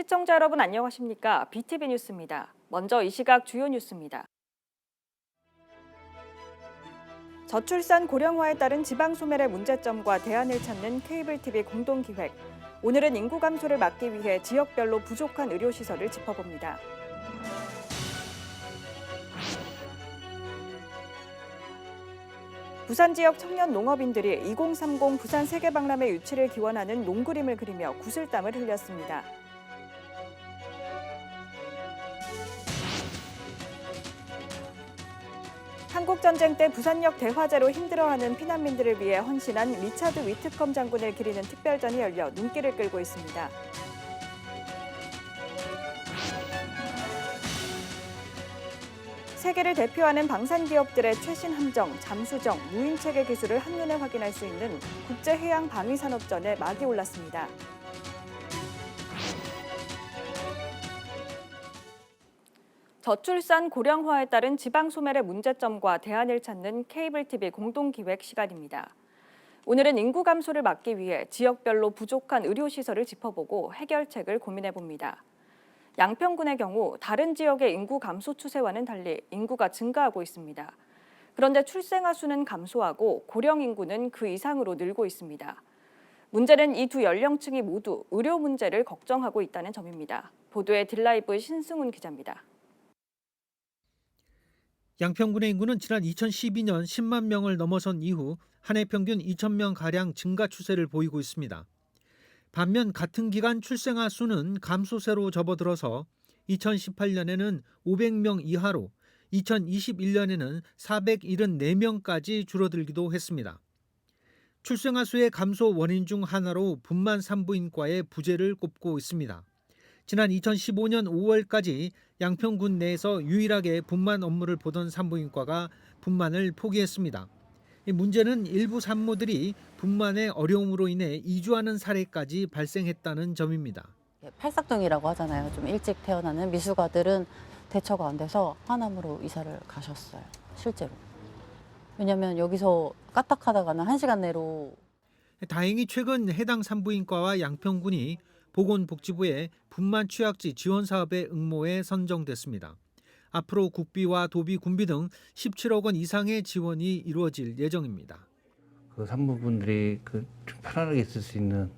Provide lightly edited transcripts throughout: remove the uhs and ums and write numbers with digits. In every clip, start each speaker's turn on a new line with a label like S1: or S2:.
S1: 시청자 여러분 안녕하십니까? BTV 뉴스입니다. 먼저 이 시각 주요 뉴스입니다. 저출산 고령화에 따른 지방 소멸의 문제점과 대안을 찾는 케이블 TV 공동기획. 오늘은 인구 감소를 막기 위해 지역별로 부족한 의료시설을 짚어봅니다. 부산 지역 청년 농업인들이 2030 부산 세계박람회 유치를 기원하는 농그림을 그리며 구슬땀을 흘렸습니다. 한국전쟁 때 부산역 대화재로 힘들어하는 피난민들을 위해 헌신한 리차드 위트컴 장군을 기리는 특별전이 열려 눈길을 끌고 있습니다. 세계를 대표하는 방산기업들의 최신 함정, 잠수정, 무인체계 기술을 한눈에 확인할 수 있는 국제해양방위산업전에 막이 올랐습니다. 저출산 고령화에 따른 지방 소멸의 문제점과 대안을 찾는 케이블 TV 공동기획 시간입니다. 오늘은 인구 감소를 막기 위해 지역별로 부족한 의료시설을 짚어보고 해결책을 고민해봅니다. 양평군의 경우 다른 지역의 인구 감소 추세와는 달리 인구가 증가하고 있습니다. 그런데 출생아 수는 감소하고 고령 인구는 그 이상으로 늘고 있습니다. 문제는 이 두 연령층이 모두 의료 문제를 걱정하고 있다는 점입니다. 보도에 딜라이브 신승훈 기자입니다.
S2: 양평군의 인구는 지난 2012년 10만 명을 넘어선 이후 한 해 평균 2,000명가량 증가 추세를 보이고 있습니다. 반면 같은 기간 출생아 수는 감소세로 접어들어서 2018년에는 500명 이하로 2021년에는 474명까지 줄어들기도 했습니다. 출생아 수의 감소 원인 중 하나로 분만 산부인과의 부재를 꼽고 있습니다. 지난 2015년 5월까지 양평군 내에서 유일하게 분만 업무를 보던 산부인과가 분만을 포기했습니다. 이 문제는 일부 산모들이 분만의 어려움으로 인해 이주하는 사례까지 발생했다는 점입니다.
S3: 팔삭정이라고 하잖아요. 좀 일찍 태어나는 미숙아들은 대처가 안 돼서 하남으로 이사를 가셨어요. 실제로. 왜냐하면 여기서 까딱하다가는 1시간 내로.
S2: 다행히 최근 해당 산부인과와 양평군이 보건복지부의 분만 취약지 지원 사업의 응모에 선정됐습니다. 앞으로 국비와 도비, 군비 등 17억 원 이상의 지원이 이루어질 예정입니다.
S4: 그 산모분들이 좀 편안하게 있을 수 있는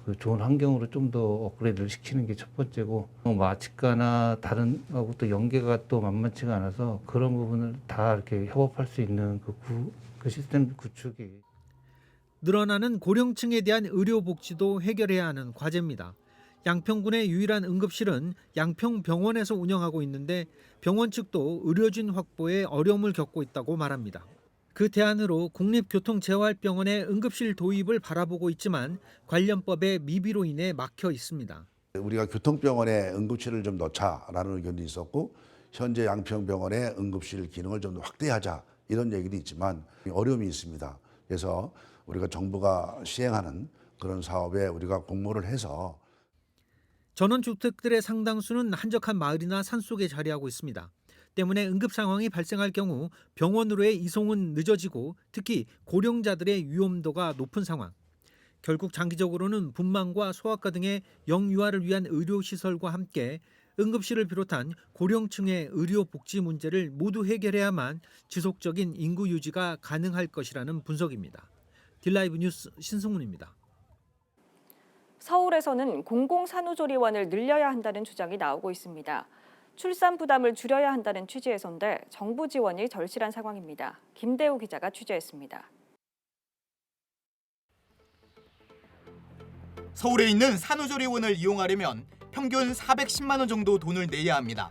S4: 그 좋은 환경으로 좀 더 업그레이드를 시키는 게 첫 번째고, 마취과나 다른 하고 또 연계가 또 만만치가 않아서 그런 부분을 다 이렇게 협업할 수 있는 그 시스템 구축이.
S2: 늘어나는 고령층에 대한 의료 복지도 해결해야 하는 과제입니다. 양평군의 유일한 응급실은 양평병원에서 운영하고 있는데 병원 측도 의료진 확보에 어려움을 겪고 있다고 말합니다. 그 대안으로 국립교통재활병원의 응급실 도입을 바라보고 있지만 관련법의 미비로 인해 막혀 있습니다.
S5: 우리가 교통병원에 응급실을 좀 넣자라는 의견도 있었고, 현재 양평병원의 응급실 기능을 좀 더 확대하자 이런 얘기도 있지만 어려움이 있습니다. 그래서 우리가 정부가 시행하는 그런 사업에 우리가 공모를 해서.
S2: 전원주택들의 상당수는 한적한 마을이나 산속에 자리하고 있습니다. 때문에 응급 상황이 발생할 경우 병원으로의 이송은 늦어지고 특히 고령자들의 위험도가 높은 상황. 결국 장기적으로는 분만과 소아과 등의 영유아를 위한 의료시설과 함께 응급실을 비롯한 고령층의 의료 복지 문제를 모두 해결해야만 지속적인 인구 유지가 가능할 것이라는 분석입니다. 딜라이브 뉴스 신승훈입니다.
S1: 서울에서는 공공산후조리원을 늘려야 한다는 주장이 나오고 있습니다. 출산 부담을 줄여야 한다는 취지에서인데 정부 지원이 절실한 상황입니다. 김대우 기자가 취재했습니다.
S6: 서울에 있는 산후조리원을 이용하려면 평균 410만 원 정도 돈을 내야 합니다.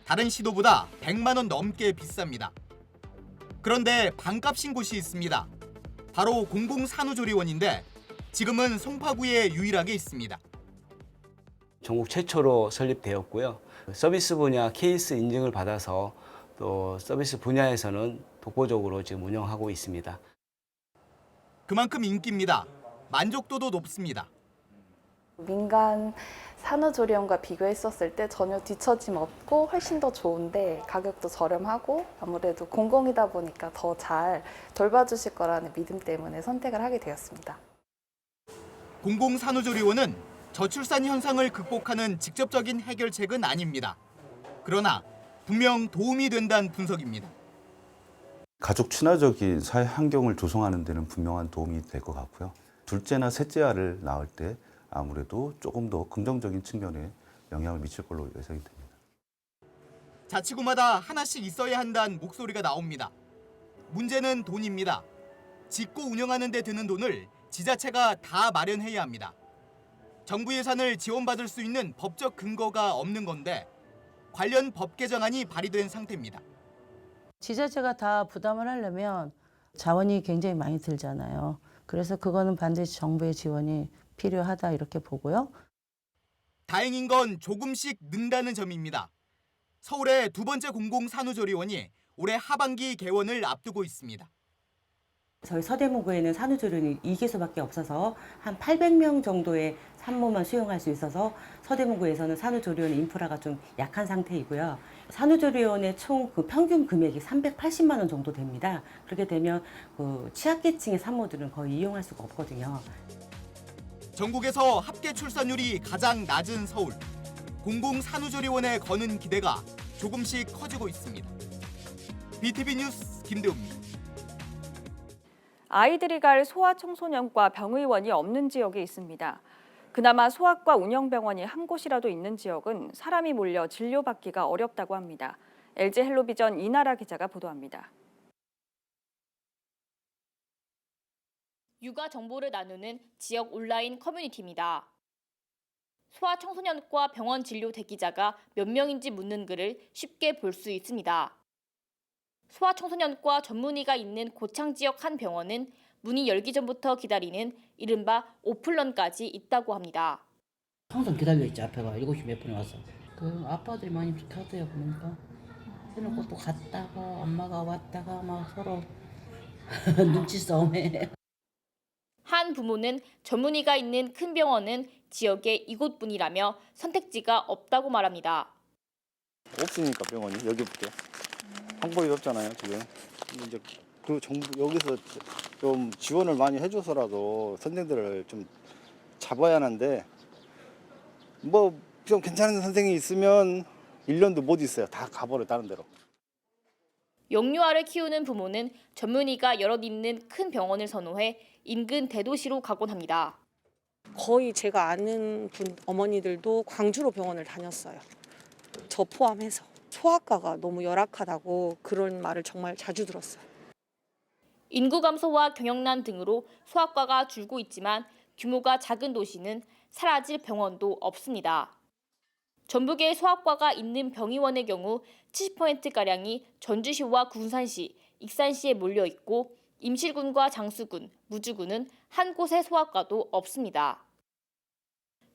S6: 다른 시도보다 100만 원 넘게 비쌉니다. 그런데 반값인 곳이 있습니다. 바로 공공산후조리원인데 지금은 송파구에 유일하게 있습니다.
S7: 전국 최초로 설립되었고요. 서비스 분야 KS 인증을 받아서 또 서비스 분야에서는 독보적으로 지금 운영하고 있습니다.
S6: 그만큼 인기입니다. 만족도도 높습니다.
S8: 민간 산후조리원과 비교했었을 때 전혀 뒤처짐 없고 훨씬 더 좋은데 가격도 저렴하고 아무래도 공공이다 보니까 더 잘 돌봐주실 거라는 믿음 때문에 선택을 하게 되었습니다.
S6: 공공산후조리원은 저출산 현상을 극복하는 직접적인 해결책은 아닙니다. 그러나 분명 도움이 된다는 분석입니다.
S9: 가족 친화적인 사회 환경을 조성하는 데는 분명한 도움이 될 것 같고요. 둘째나 셋째 아를 낳을 때 아무래도 조금 더 긍정적인 측면에 영향을 미칠 걸로 예상이 됩니다.
S6: 자치구마다 하나씩 있어야 한다는 목소리가 나옵니다. 문제는 돈입니다. 짓고 운영하는 데 드는 돈을 지자체가 다 마련해야 합니다. 정부 예산을 지원받을 수 있는 법적 근거가 없는 건데 관련 법 개정안이 발의된 상태입니다.
S10: 지자체가 다 부담을 하려면 자원이 굉장히 많이 들잖아요. 그래서 그거는 반드시 정부의 지원이 필요하다 이렇게 보고요.
S6: 다행인 건 조금씩 는다는 점입니다. 서울의 두 번째 공공산후조리원이 올해 하반기 개원을 앞두고 있습니다.
S11: 저희 서대문구에는 산후조리원이 2개소밖에 없어서 한 800명 정도의 산모만 수용할 수 있어서 서대문구에서는 산후조리원 인프라가 좀 약한 상태이고요. 산후조리원의 총 그 평균 금액이 380만 원 정도 됩니다. 그렇게 되면 그 취약계층의 산모들은 거의 이용할 수가 없거든요.
S6: 전국에서 합계 출산율이 가장 낮은 서울. 공공산후조리원에 거는 기대가 조금씩 커지고 있습니다. BTV 뉴스 김대우입니다.
S1: 아이들이 갈 소아청소년과 병의원이 없는 지역이 있습니다. 그나마 소아과 운영병원이 한 곳이라도 있는 지역은 사람이 몰려 진료받기가 어렵다고 합니다. LG 헬로비전 이나라 기자가 보도합니다.
S12: 육아 정보를 나누는 지역 온라인 커뮤니티입니다. 소아청소년과 병원 진료 대기자가 몇 명인지 묻는 글을 쉽게 볼 수 있습니다. 소아청소년과 전문의가 있는 고창 지역 한 병원은 문이 열기 전부터 기다리는 이른바 오픈런까지 있다고 합니다.
S13: 항상 기다려있지. 앞에가 7시 몇 분에 와서. 그 아빠들이 많이 불타대요 보니까. 해놓고 또 갔다가 엄마가 왔다가 막 서로 눈치 싸움해.
S12: 한 부모는 전문의가 있는 큰 병원은 지역에 이곳뿐이라며 선택지가 없다고 말합니다.
S14: 없으니까 병원이 여기밖에 방법이 없잖아요 지금. 이제 그 정부 여기서 좀 지원을 많이 해줘서라도 선생들을 좀 잡아야 하는데 뭐 좀 괜찮은 선생이 있으면 1년도 못 있어요. 다 가버려 다른 데로.
S12: 영유아를 키우는 부모는 전문의가 여럿 있는 큰 병원을 선호해 인근 대도시로 가곤 합니다.
S15: 거의 제가 아는 어머니들도 광주로 병원을 다녔어요. 저 포함해서. 소아과가 너무 열악하다고 그런 말을 정말 자주 들었어요.
S12: 인구 감소와 경영난 등으로 소아과가 줄고 있지만 규모가 작은 도시는 사라질 병원도 없습니다. 전북에 소아과가 있는 병의원의 경우 70%가량이 전주시와 군산시, 익산시에 몰려 있고 임실군과 장수군, 무주군은 한 곳의 소아과도 없습니다.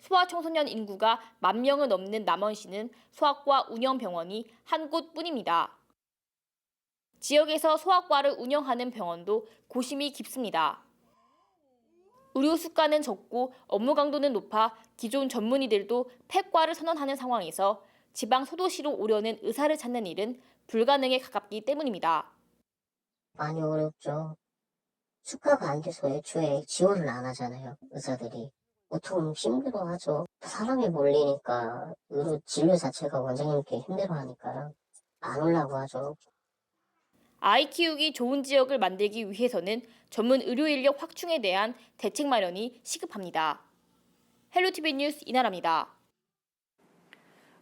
S12: 소아청소년 인구가 10,000명을 넘는 남원시는 소아과 운영병원이 한 곳뿐입니다. 지역에서 소아과를 운영하는 병원도 고심이 깊습니다. 의료 수가는 적고 업무 강도는 높아 기존 전문의들도 폐과를 선언하는 상황에서 지방 소도시로 오려는 의사를 찾는 일은 불가능에 가깝기 때문입니다.
S16: 많이 어렵죠. 수가가 안 돼서 애초에 지원을 안 하잖아요, 의사들이. 보통 힘들어하죠. 사람이 몰리니까 의료 진료 자체가 원장님께 힘들어하니까 안 오려고 하죠.
S12: 아이 키우기 좋은 지역을 만들기 위해서는 전문 의료 인력 확충에 대한 대책 마련이 시급합니다. 헬로티비 뉴스 이나라입니다.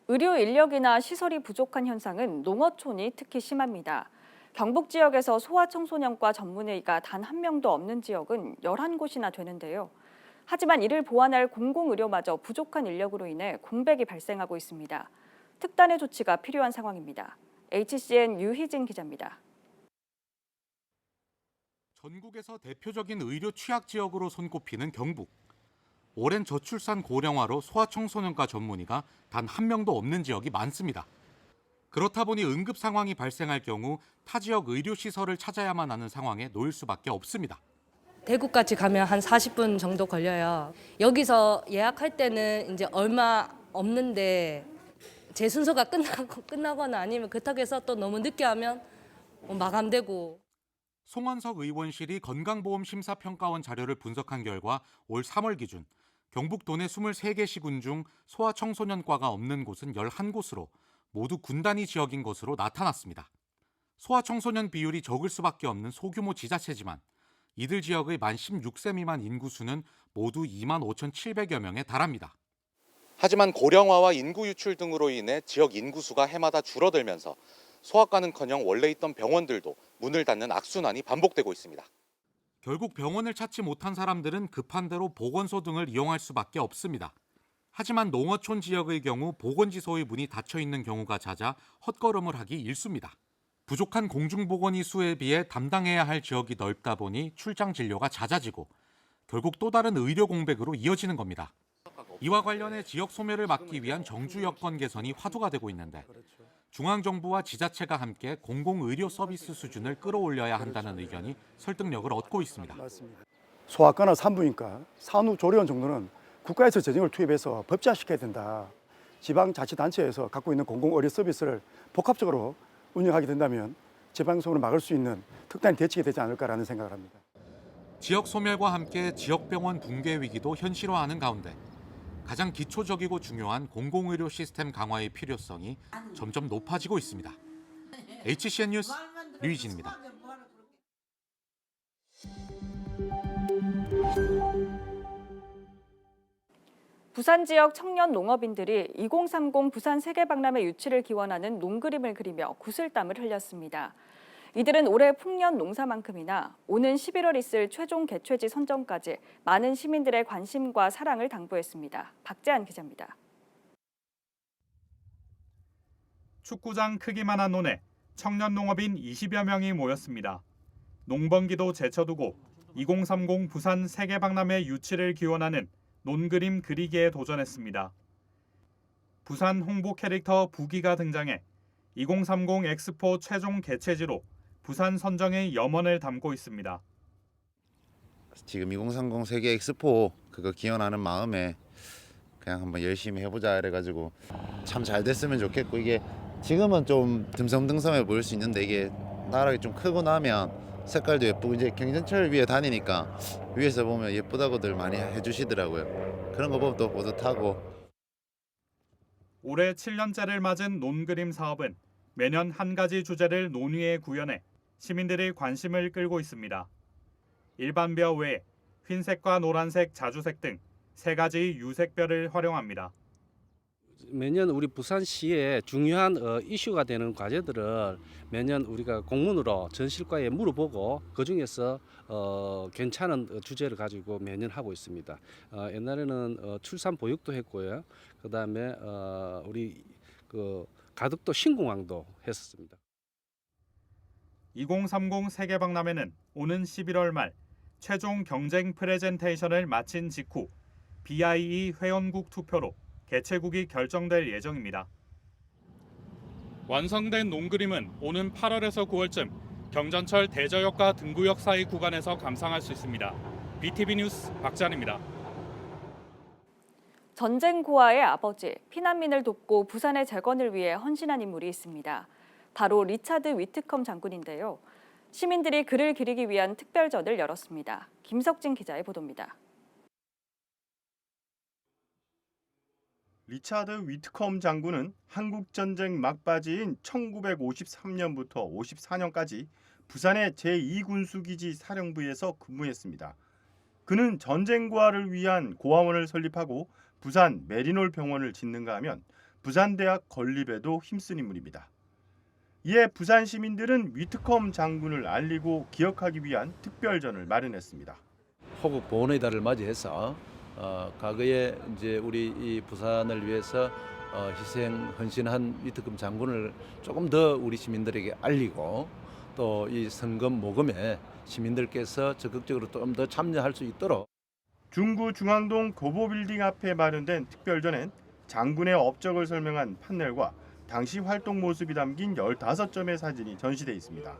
S1: 의료 인력이나 시설이 부족한 현상은 농어촌이 특히 심합니다. 경북 지역에서 소아청소년과 전문의가 단 한 명도 없는 지역은 11곳이나 되는데요. 하지만 이를 보완할 공공의료마저 부족한 인력으로 인해 공백이 발생하고 있습니다. 특단의 조치가 필요한 상황입니다. HCN 유희진 기자입니다.
S17: 전국에서 대표적인 의료 취약 지역으로 손꼽히는 경북. 오랜 저출산 고령화로 소아청소년과 전문의가 단 한 명도 없는 지역이 많습니다. 그렇다 보니 응급 상황이 발생할 경우 타 지역 의료시설을 찾아야만 하는 상황에 놓일 수밖에 없습니다.
S18: 대구까지 가면 한 40분 정도 걸려요. 여기서 예약할 때는 이제 얼마 없는데 제 순서가 끝나거나 아니면 그렇다고 해서 또 너무 늦게 하면 마감되고.
S17: 송원석 의원실이 건강보험심사평가원 자료를 분석한 결과 올 3월 기준 경북 도내 23개 시군 중 소아청소년과가 없는 곳은 11곳으로 모두 군단위 지역인 것으로 나타났습니다. 소아청소년 비율이 적을 수밖에 없는 소규모 지자체지만 이들 지역의 만 16세 미만 인구수는 모두 25,700여 명에 달합니다.
S19: 하지만 고령화와 인구 유출 등으로 인해 지역 인구수가 해마다 줄어들면서 소아과는커녕 원래 있던 병원들도 문을 닫는 악순환이 반복되고 있습니다.
S17: 결국 병원을 찾지 못한 사람들은 급한 대로 보건소 등을 이용할 수밖에 없습니다. 하지만 농어촌 지역의 경우 보건지소의 문이 닫혀 있는 경우가 잦아 헛걸음을 하기 일쑤입니다. 부족한 공중보건의 수에 비해 담당해야 할 지역이 넓다 보니 출장 진료가 잦아지고 결국 또 다른 의료 공백으로 이어지는 겁니다. 이와 관련해 지역 소멸을 막기 위한 정주 여건 개선이 화두가 되고 있는데 중앙정부와 지자체가 함께 공공의료 서비스 수준을 끌어올려야 한다는 의견이 설득력을 얻고 있습니다.
S20: 소아과나 산부인과, 산후조리원 정도는 국가에서 재정을 투입해서 법제화시켜야 된다. 지방자치단체에서 갖고 있는 공공의료 서비스를 복합적으로 운영하게 된다면 지방소멸을 막을 수 있는 특단의 대책이 되지 않을까라는 생각을 합니다.
S17: 지역 소멸과 함께 지역병원 붕괴 위기도 현실화하는 가운데 가장 기초적이고 중요한 공공의료 시스템 강화의 필요성이 점점 높아지고 있습니다. HCN 뉴스 류희진입니다.
S1: 부산 지역 청년 농업인들이 2030 부산 세계박람회 유치를 기원하는 농그림을 그리며 구슬땀을 흘렸습니다. 이들은 올해 풍년 농사만큼이나 오는 11월 있을 최종 개최지 선정까지 많은 시민들의 관심과 사랑을 당부했습니다. 박재한 기자입니다.
S21: 축구장 크기만한 논에 청년 농업인 20여 명이 모였습니다. 농번기도 제쳐두고 2030 부산 세계박람회 유치를 기원하는 논그림 그리기에 도전했습니다. 부산 홍보 캐릭터 부기가 등장해 2030 엑스포 최종 개최지로 부산 선정의 염원을 담고 있습니다.
S22: 지금 2030 세계 엑스포 그거 기원하는 마음에 그냥 한번 열심히 해보자 이래가지고 참 잘 됐으면 좋겠고, 이게 지금은 좀 듬성듬성해 보일 수 있는데 이게 나락이 좀 크고 나면 색깔도 예쁘고, 이제 경전철 위에 다니니까 위에서 보면 예쁘다고들 많이 해주시더라고요. 그런 거 보면 또 뿌듯하고.
S21: 올해 7년째를 맞은 논그림 사업은 매년 한 가지 주제를 논의에 구현해 시민들의 관심을 끌고 있습니다. 일반벼 외에 흰색과 노란색, 자주색 등 3가지 유색별을 활용합니다.
S23: 매년 우리 부산시에 중요한 이슈가 되는 과제들을 매년 우리가 공문으로 전실과에 물어보고 그중에서 괜찮은 주제를 가지고 매년 하고 있습니다. 옛날에는 출산 보육도 했고요. 그다음에 우리 가덕도 신공항도 했었습니다.
S21: 2030 세계박람회는 오는 11월 말 최종 경쟁 프레젠테이션을 마친 직후 BIE 회원국 투표로 개최국이 결정될 예정입니다. 완성된 논그림은 오는 8월에서 9월쯤 경전철 대저역과 등구역 사이 구간에서 감상할 수 있습니다. BTV 뉴스 박찬입니다.
S1: 전쟁 고아의 아버지, 피난민을 돕고 부산의 재건을 위해 헌신한 인물이 있습니다. 바로 리차드 위트컴 장군인데요. 시민들이 그를 기리기 위한 특별전을 열었습니다. 김석진 기자의 보도입니다.
S24: 리차드 위트컴 장군은 한국전쟁 막바지인 1953년부터 54년까지 부산의 제2군수기지 사령부에서 근무했습니다. 그는 전쟁 고아를 위한 고아원을 설립하고 부산 메리놀 병원을 짓는가 하면 부산대학 건립에도 힘쓴 인물입니다. 이에 부산 시민들은 위트컴 장군을 알리고 기억하기 위한 특별전을 마련했습니다.
S25: 호국 보훈의 달을 맞이해서 과거에 이제 우리 이 부산을 위해서 희생 헌신한 위트컴 장군을 조금 더 우리 시민들에게 알리고 또 이 성금 모금에 시민들께서 적극적으로 좀 더 참여할 수 있도록.
S24: 중구 중앙동 교보빌딩 앞에 마련된 특별전엔 장군의 업적을 설명한 판넬과 당시 활동 모습이 담긴 15점의 사진이 전시돼 있습니다.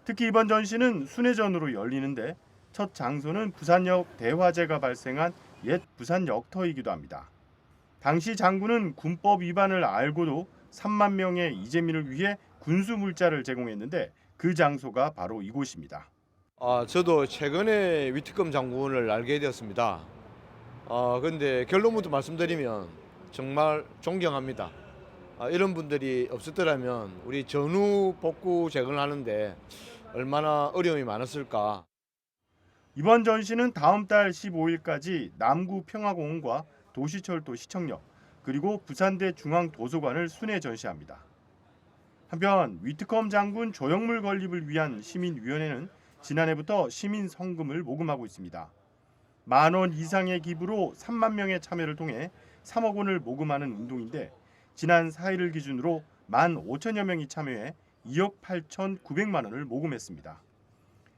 S24: 특히 이번 전시는 순회전으로 열리는데 첫 장소는 부산역 대화재가 발생한 옛 부산 역터이기도 합니다. 당시 장군은 군법 위반을 알고도 3만 명의 이재민을 위해 군수 물자를 제공했는데 그 장소가 바로 이곳입니다.
S26: 저도 최근에 위트컴 장군을 알게 되었습니다.
S2: 근데 결론부터 말씀드리면 정말 존경합니다. 이런 분들이 없었더라면 우리 전후 복구 재건을 하는데 얼마나 어려움이 많았을까.
S24: 이번 전시는 다음 달 15일까지 남구 평화공원과 도시철도 시청역 그리고 부산대 중앙도서관을 순회 전시합니다. 한편 위트컴 장군 조형물 건립을 위한 시민위원회는 지난해부터 시민 성금을 모금하고 있습니다. 10,000원 이상의 기부로 3만 명의 참여를 통해 3억 원을 모금하는 운동인데 지난 4일을 기준으로 15,000여 명이 참여해 2억 8,900만 원을 모금했습니다.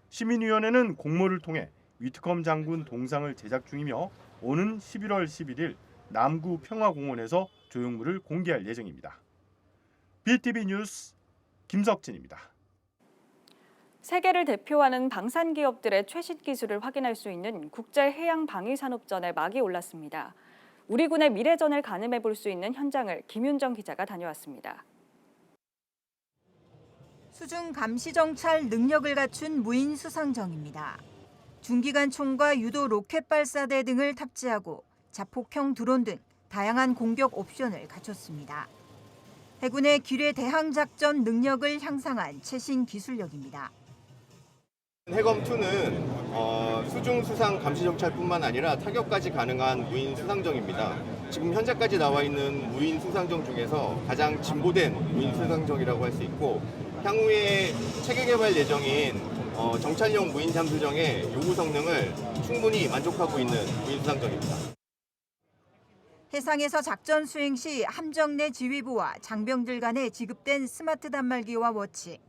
S24: 시민위원회는 공모를 통해 위트컴 장군 동상을 제작 중이며 오는 11월 11일 남구 평화공원에서 조형물을 공개할 예정입니다. BTV 뉴스 김석진입니다.
S1: 세계를 대표하는 방산 기업들의 최신 기술을 확인할 수 있는 국제 해양 방위 산업전에 막이 올랐습니다. 우리 군의 미래전을 가늠해 볼 수 있는 현장을 김윤정 기자가 다녀왔습니다.
S3: 수중 감시 정찰 능력을 갖춘 무인 수상정입니다. 중기관 총과 유도 로켓 발사대 등을 탑재하고 자폭형 드론 등 다양한 공격 옵션을 갖췄습니다. 해군의 기뢰 대항 작전 능력을 향상한 최신 기술력입니다.
S4: 해검2는 수중 수상 감시 정찰뿐만 아니라 타격까지 가능한 무인 수상정입니다. 지금 현재까지 나와 있는 무인 수상정 중에서 가장 진보된 무인 수상정이라고 할 수 있고 향후에 체계 개발 예정인 정찰용 무인 잠수정의 요구 성능을 충분히 만족하고 있는 무인 수상정입니다.
S3: 해상에서 작전 수행 시 함정 내 지휘부와 장병들 간에 지급된 스마트 단말기와 워치,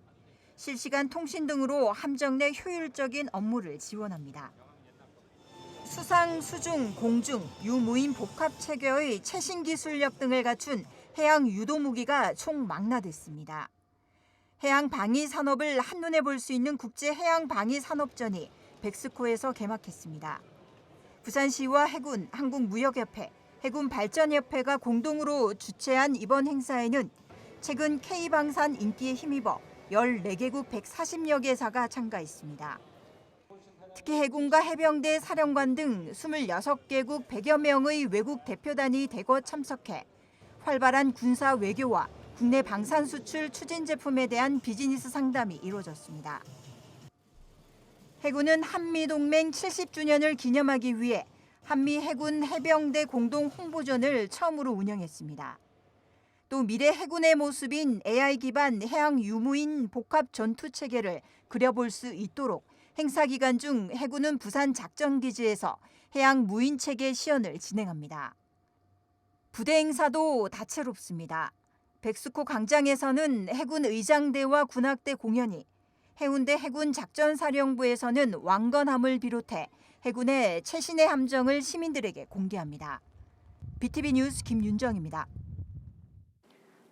S3: 실시간 통신 등으로 함정 내 효율적인 업무를 지원합니다. 수상, 수중, 공중, 유무인 복합 체계의 최신 기술력 등을 갖춘 해양 유도 무기가 총 망라됐습니다. 해양 방위 산업을 한눈에 볼 수 있는 국제 해양 방위 산업전이 백스코에서 개막했습니다. 부산시와 해군, 한국무역협회, 해군발전협회가 공동으로 주최한 이번 행사에는 최근 K방산 인기에 힘입어 14개국 140여 개사가 참가했습니다. 특히 해군과 해병대 사령관 등 26개국 100여 명의 외국 대표단이 대거 참석해 활발한 군사 외교와 국내 방산 수출 추진 제품에 대한 비즈니스 상담이 이루어졌습니다. 해군은 한미동맹 70주년을 기념하기 위해 한미 해군 해병대 공동 홍보전을 처음으로 운영했습니다. 또 미래 해군의 모습인 AI 기반 해양 유무인 복합 전투 체계를 그려볼 수 있도록 행사 기간 중 해군은 부산 작전기지에서 해양 무인 체계 시연을 진행합니다. 부대 행사도 다채롭습니다. 백스코 광장에서는 해군 의장대와 군악대 공연이, 해운대 해군 작전사령부에서는 왕건함을 비롯해 해군의 최신의 함정을 시민들에게 공개합니다. BTV 뉴스 김윤정입니다.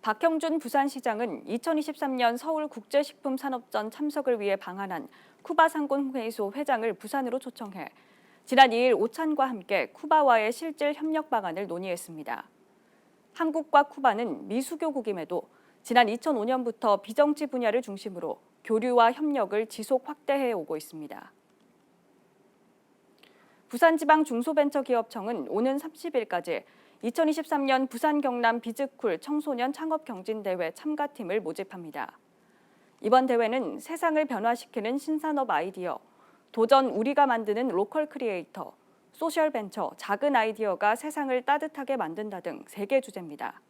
S1: 박형준 부산시장은 2023년 서울국제식품산업전 참석을 위해 방한한 쿠바 상공회의소 회장을 부산으로 초청해 지난 2일 오찬과 함께 쿠바와의 실질 협력 방안을 논의했습니다. 한국과 쿠바는 미수교국임에도 지난 2005년부터 비정치 분야를 중심으로 교류와 협력을 지속 확대해 오고 있습니다. 부산지방중소벤처기업청은 오는 30일까지 2023년 부산 경남 비즈쿨 청소년 창업경진대회 참가팀을 모집합니다. 이번 대회는 세상을 변화시키는 신산업 아이디어, 도전 우리가 만드는 로컬 크리에이터, 소셜벤처, 작은 아이디어가 세상을 따뜻하게 만든다 등 3개 주제입니다.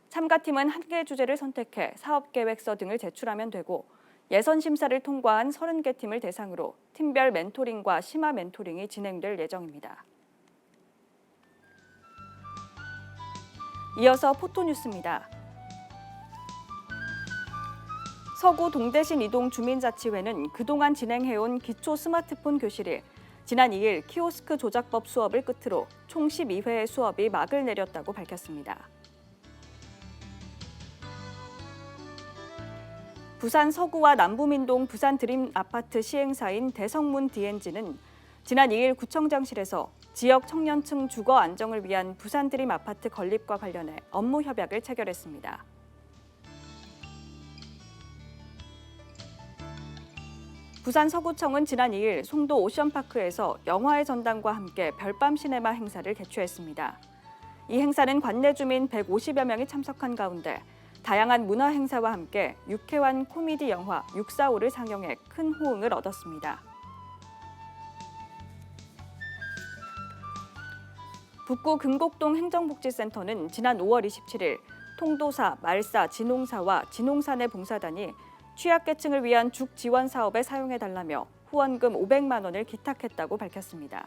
S1: 참가팀은 1개 주제를 선택해 사업계획서 등을 제출하면 되고 예선 심사를 통과한 30개 팀을 대상으로 팀별 멘토링과 심화 멘토링이 진행될 예정입니다. 이어서 포토뉴스입니다. 서구 동대신 이동 주민자치회는 그동안 진행해온 기초 스마트폰 교실이 지난 2일 키오스크 조작법 수업을 끝으로 총 12회의 수업이 막을 내렸다고 밝혔습니다. 부산 서구와 남부민동 부산 드림 아파트 시행사인 대성문 DNG는 지난 2일 구청장실에서 지역 청년층 주거 안정을 위한 부산 드림 아파트 건립과 관련해 업무 협약을 체결했습니다. 부산 서구청은 지난 2일 송도 오션파크에서 영화의 전당과 함께 별밤 시네마 행사를 개최했습니다. 이 행사는 관내 주민 150여 명이 참석한 가운데 다양한 문화 행사와 함께 유쾌한 코미디 영화 645를 상영해 큰 호응을 얻었습니다. 북구 금곡동 행정복지센터는 지난 5월 27일 통도사, 말사, 진홍사와 진홍사내 봉사단이 취약계층을 위한 죽 지원 사업에 사용해달라며 후원금 500만 원을 기탁했다고 밝혔습니다.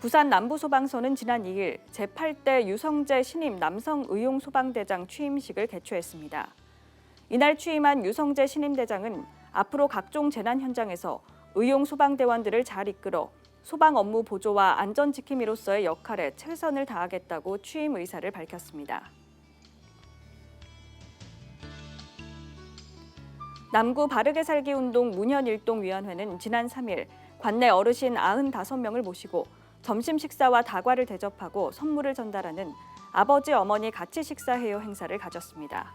S1: 부산 남부소방서는 지난 2일 제8대 유성재 신임 남성의용소방대장 취임식을 개최했습니다. 이날 취임한 유성재 신임대장은 앞으로 각종 재난 현장에서 의용소방대원들을 잘 이끌어 소방 업무 보조와 안전지킴이로서의 역할에 최선을 다하겠다고 취임 의사를 밝혔습니다. 남구 바르게 살기 운동 문현일동위원회는 지난 3일 관내 어르신 95명을 모시고 점심 식사와 다과를 대접하고 선물을 전달하는 아버지 어머니 같이 식사해요 행사를 가졌습니다.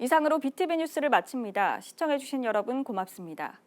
S1: 이상으로 BTV 뉴스를 마칩니다. 시청해주신 여러분 고맙습니다.